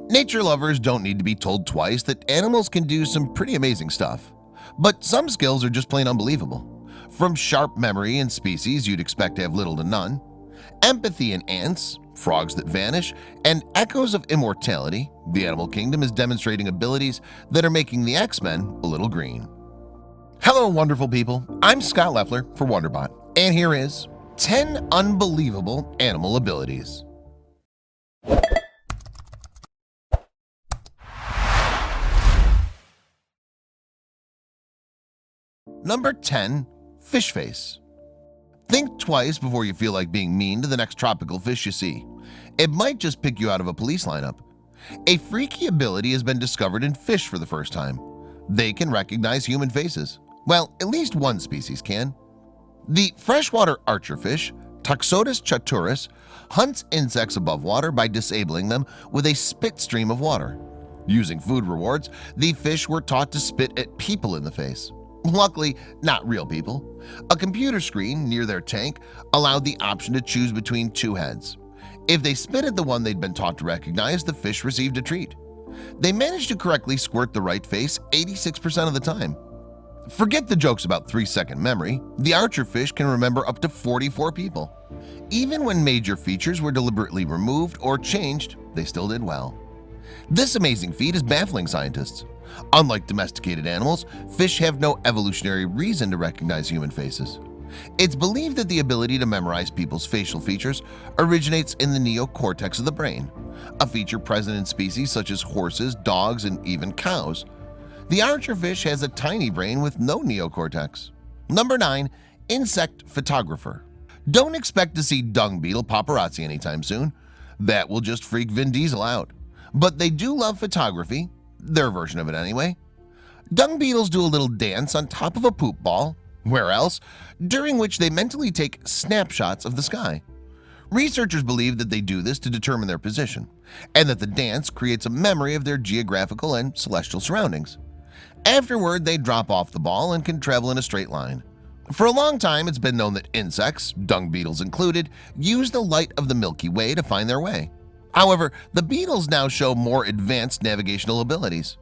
Nature lovers don't need to be told twice that animals can do some pretty amazing stuff. But some skills are just plain unbelievable. From sharp memory in species you'd expect to have little to none, empathy in ants, frogs that vanish, and echoes of immortality, the animal kingdom is demonstrating abilities that are making the X-Men a little green. Hello wonderful people, I'm Scott Leffler for Wonderbot, and here is 10 unbelievable animal abilities. Number 10. Fishface. Think twice before you feel like being mean to the next tropical fish you see. It might just pick you out of a police lineup. A freaky ability has been discovered in fish for the first time. They can recognize human faces. Well, at least one species can. The freshwater archerfish, Toxodus chaturus, hunts insects above water by disabling them with a spit stream of water. Using food rewards, the fish were taught to spit at people in the face. Luckily, not real people. A computer screen near their tank allowed the option to choose between two heads. If they spit at the one they'd been taught to recognize, the fish received a treat. They managed to correctly squirt the right face 86% of the time. Forget the jokes about 3-second memory. The archerfish can remember up to 44 people. Even when major features were deliberately removed or changed, they still did well. This amazing feat is baffling scientists. Unlike domesticated animals, fish have no evolutionary reason to recognize human faces. It's believed that the ability to memorize people's facial features originates in the neocortex of the brain, a feature present in species such as horses, dogs, and even cows. The archerfish has a tiny brain with no neocortex. Number 9. Insect photographer. Don't expect to see dung beetle paparazzi anytime soon. That will just freak Vin Diesel out. But they do love photography, their version of it anyway. Dung beetles do a little dance on top of a poop ball, where else, during which they mentally take snapshots of the sky. Researchers believe that they do this to determine their position, and that the dance creates a memory of their geographical and celestial surroundings. Afterward, they drop off the ball and can travel in a straight line. For a long time, it's been known that insects, dung beetles included, use the light of the Milky Way to find their way. However, the beetles now show more advanced navigational abilities.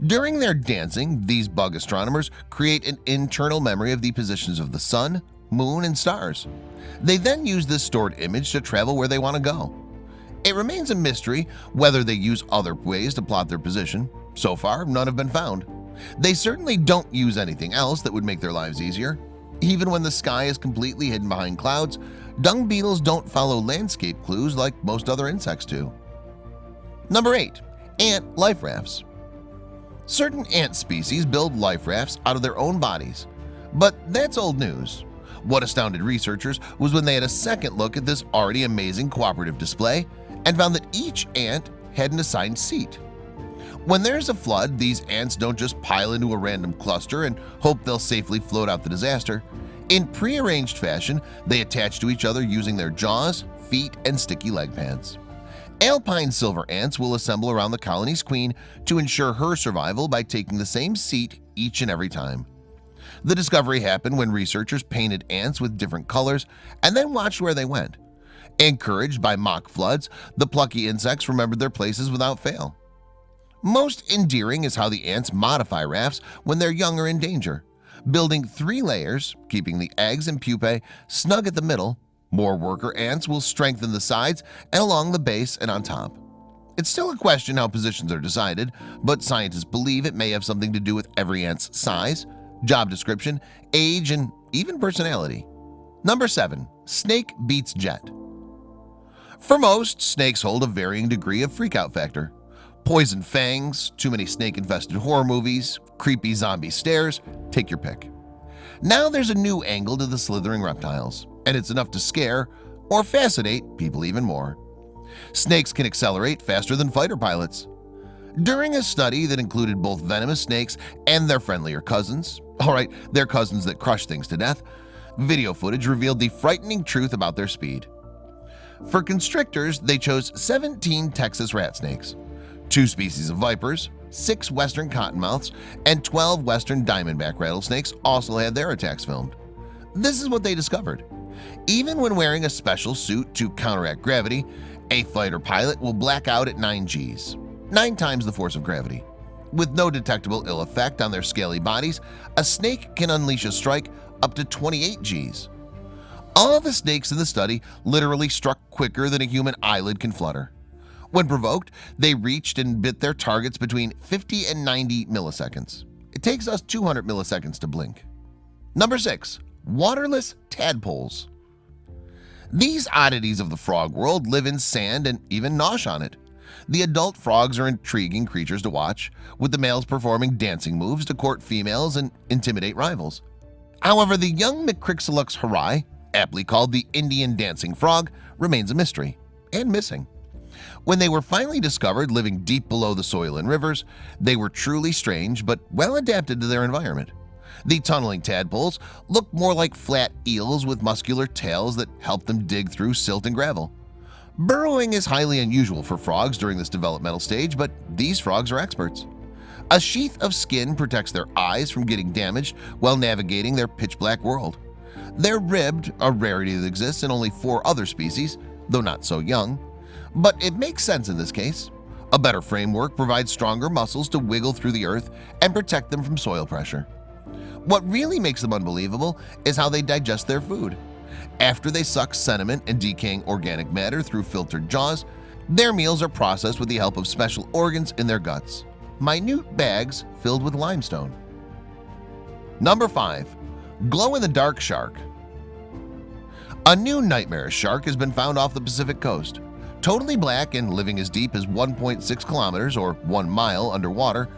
During their dancing, these bug astronomers create an internal memory of the positions of the sun, moon, and stars. They then use this stored image to travel where they want to go. It remains a mystery whether they use other ways to plot their position. So far, none have been found. They certainly don't use anything else that would make their lives easier. Even when the sky is completely hidden behind clouds, dung beetles don't follow landscape clues like most other insects do. Number 8. Ant life rafts. Certain ant species build life rafts out of their own bodies, but that's old news. What astounded researchers was when they had a second look at this already amazing cooperative display and found that each ant had an assigned seat. When there's a flood, these ants don't just pile into a random cluster and hope they'll safely float out the disaster. In prearranged fashion, they attach to each other using their jaws, feet, and sticky leg pads. Alpine silver ants will assemble around the colony's queen to ensure her survival by taking the same seat each and every time. The discovery happened when researchers painted ants with different colors and then watched where they went. Encouraged by mock floods, the plucky insects remembered their places without fail. Most endearing is how the ants modify rafts when they're young or in danger, building 3 layers, keeping the eggs and pupae snug at the middle. More worker ants will strengthen the sides and along the base and on top. It's still a question how positions are decided, but scientists believe it may have something to do with every ant's size, job description, age, and even personality. Number 7. Snake beats jet. For most, snakes hold a varying degree of freakout factor. Poison fangs, too many snake-infested horror movies, creepy zombie stares, take your pick. Now there's a new angle to the slithering reptiles, and it's enough to scare or fascinate people even more. Snakes can accelerate faster than fighter pilots. During a study that included both venomous snakes and their friendlier cousins, their cousins that crush things to death, video footage revealed the frightening truth about their speed. For constrictors, they chose 17 Texas rat snakes, 2 species of vipers, 6 western cottonmouths, and 12 western diamondback rattlesnakes also had their attacks filmed. This is what they discovered. Even when wearing a special suit to counteract gravity, a fighter pilot will black out at 9 Gs. 9 times the force of gravity. With no detectable ill effect on their scaly bodies, a snake can unleash a strike up to 28 Gs. All the snakes in the study literally struck quicker than a human eyelid can flutter. When provoked, they reached and bit their targets between 50 and 90 milliseconds. It takes us 200 milliseconds to blink. Number 6. Waterless tadpoles. These oddities of the frog world live in sand and even nosh on it. The adult frogs are intriguing creatures to watch, with the males performing dancing moves to court females and intimidate rivals. However, the young Micrixilux harai, aptly called the Indian dancing frog, remains a mystery and missing. When they were finally discovered living deep below the soil and rivers, they were truly strange but well adapted to their environment. The tunneling tadpoles look more like flat eels with muscular tails that help them dig through silt and gravel. Burrowing is highly unusual for frogs during this developmental stage, but these frogs are experts. A sheath of skin protects their eyes from getting damaged while navigating their pitch-black world. They're ribbed, a rarity that exists in only 4 other species, though not so young. But it makes sense in this case. A better framework provides stronger muscles to wiggle through the earth and protect them from soil pressure. What really makes them unbelievable is how they digest their food. After they suck sediment and decaying organic matter through filtered jaws, their meals are processed with the help of special organs in their guts, minute bags filled with limestone. Number 5. Glow-in-the-dark shark. A new nightmarish shark has been found off the Pacific coast. Totally black and living as deep as 1.6 kilometers or 1 mile underwater,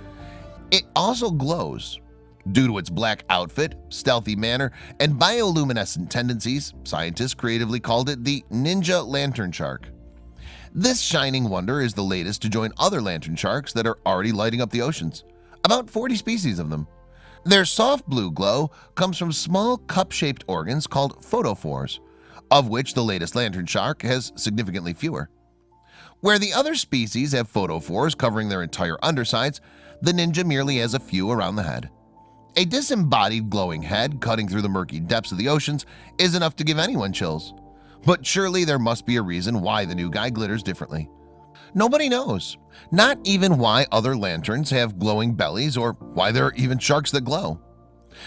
it also glows. Due to its black outfit, stealthy manner, and bioluminescent tendencies, scientists creatively called it the ninja lantern shark. This shining wonder is the latest to join other lantern sharks that are already lighting up the oceans, about 40 species of them. Their soft blue glow comes from small cup-shaped organs called photophores, of which the latest lantern shark has significantly fewer. Where the other species have photophores covering their entire undersides, the ninja merely has a few around the head. A disembodied glowing head cutting through the murky depths of the oceans is enough to give anyone chills. But surely there must be a reason why the new guy glitters differently. Nobody knows, not even why other lanterns have glowing bellies or why there are even sharks that glow.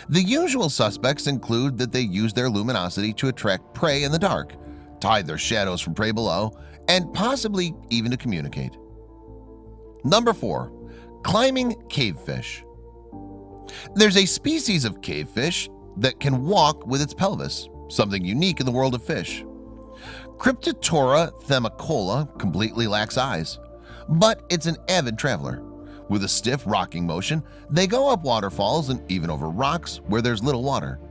The usual suspects include that they use their luminosity to attract prey in the dark, to hide their shadows from prey below, and possibly even to communicate. Number 4. Climbing cavefish. There's a species of cavefish that can walk with its pelvis, something unique in the world of fish. Cryptotora themicola completely lacks eyes, but it's an avid traveler. With a stiff rocking motion, they go up waterfalls and even over rocks where there's little water.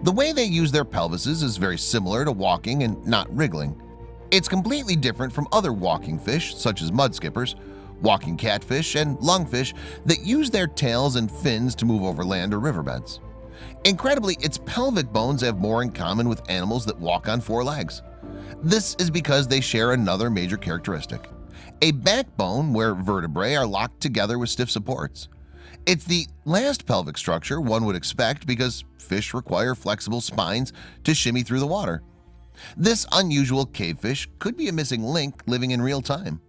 The way they use their pelvises is very similar to walking and not wriggling. It's completely different from other walking fish such as mudskippers, walking catfish, and lungfish that use their tails and fins to move over land or riverbeds. Incredibly, its pelvic bones have more in common with animals that walk on 4 legs. This is because they share another major characteristic: a backbone where vertebrae are locked together with stiff supports. It's the last pelvic structure one would expect because fish require flexible spines to shimmy through the water. This unusual cavefish could be a missing link living in real time.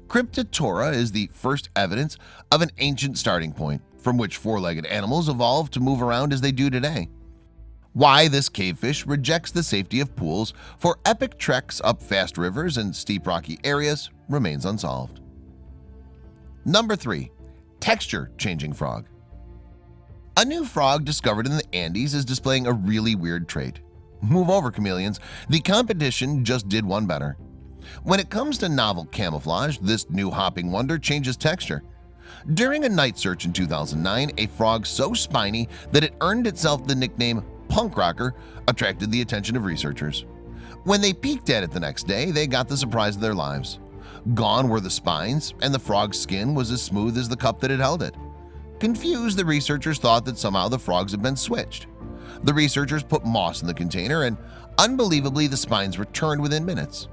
Cryptotora is the first evidence of an ancient starting point from which 4-legged animals evolved to move around as they do today. Why this cavefish rejects the safety of pools for epic treks up fast rivers and steep rocky areas remains unsolved. Number 3. Texture-changing frog. A new frog discovered in the Andes is displaying a really weird trait. Move over, chameleons. The competition just did one better. When it comes to novel camouflage, this new hopping wonder changes texture. During a night search in 2009, a frog so spiny that it earned itself the nickname punk rocker attracted the attention of researchers. When they peeked at it the next day, they got the surprise of their lives. Gone were the spines, and the frog's skin was as smooth as the cup that had held it. Confused, the researchers thought that somehow the frogs had been switched. The researchers put moss in the container, and unbelievably, the spines returned within minutes.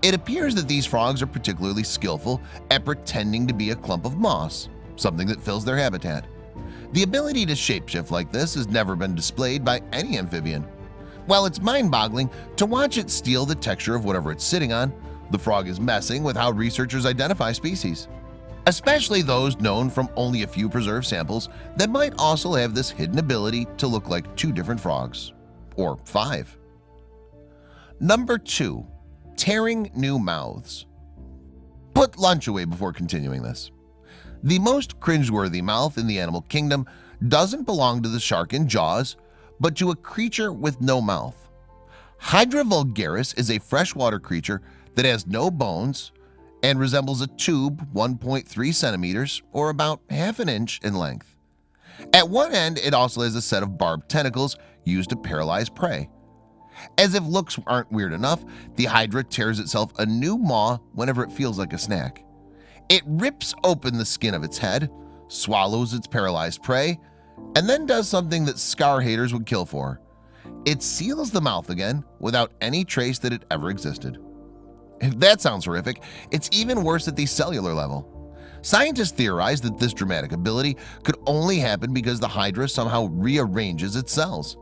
It appears that these frogs are particularly skillful at pretending to be a clump of moss, something that fills their habitat. The ability to shapeshift like this has never been displayed by any amphibian. While it's mind-boggling to watch it steal the texture of whatever it's sitting on, the frog is messing with how researchers identify species. especially those known from only a few preserved samples that might also have this hidden ability to look like 2 different frogs, or 5. Number 2. Tearing new mouths. Put lunch away before continuing this. The most cringeworthy mouth in the animal kingdom doesn't belong to the shark in Jaws, but to a creature with no mouth. Hydra vulgaris is a freshwater creature that has no bones and resembles a tube 1.3 centimeters or about half an inch in length. At one end, it also has a set of barbed tentacles used to paralyze prey. As if looks aren't weird enough, the Hydra tears itself a new maw whenever it feels like a snack. It rips open the skin of its head, swallows its paralyzed prey, and then does something that scar haters would kill for. It seals the mouth again without any trace that it ever existed. If that sounds horrific, it's even worse at the cellular level. Scientists theorize that this dramatic ability could only happen because the Hydra somehow rearranges its cells.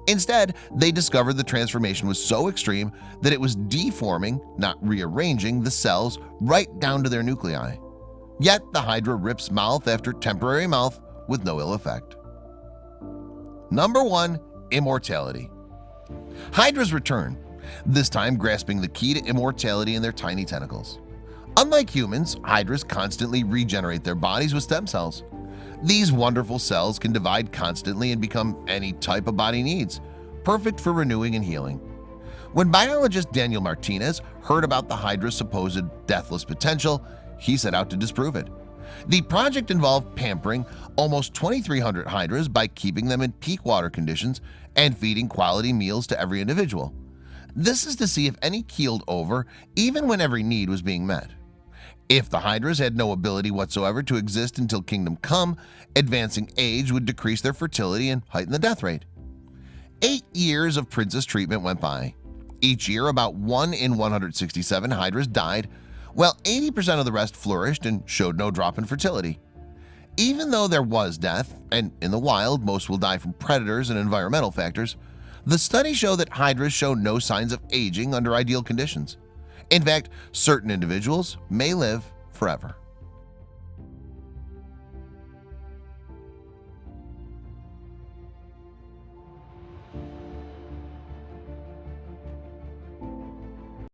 Instead, they discovered the transformation was so extreme that it was deforming, not rearranging, the cells right down to their nuclei. Yet the Hydra rips mouth after temporary mouth with no ill effect. Number 1. Immortality. Hydras return, this time grasping the key to immortality in their tiny tentacles. Unlike humans, Hydras constantly regenerate their bodies with stem cells. These wonderful cells can divide constantly and become any type a body needs, perfect for renewing and healing. When biologist Daniel Martinez heard about the Hydra's supposed deathless potential, he set out to disprove it. The project involved pampering almost 2,300 Hydras by keeping them in peak water conditions and feeding quality meals to every individual. This is to see if any keeled over, even when every need was being met. If the Hydras had no ability whatsoever to exist until Kingdom Come, advancing age would decrease their fertility and heighten the death rate. 8 years of princess treatment went by. Each year, about 1 in 167 Hydras died, while 80% of the rest flourished and showed no drop in fertility. Even though there was death, and in the wild most will die from predators and environmental factors, the studies show that Hydras show no signs of aging under ideal conditions. In fact, certain individuals may live forever.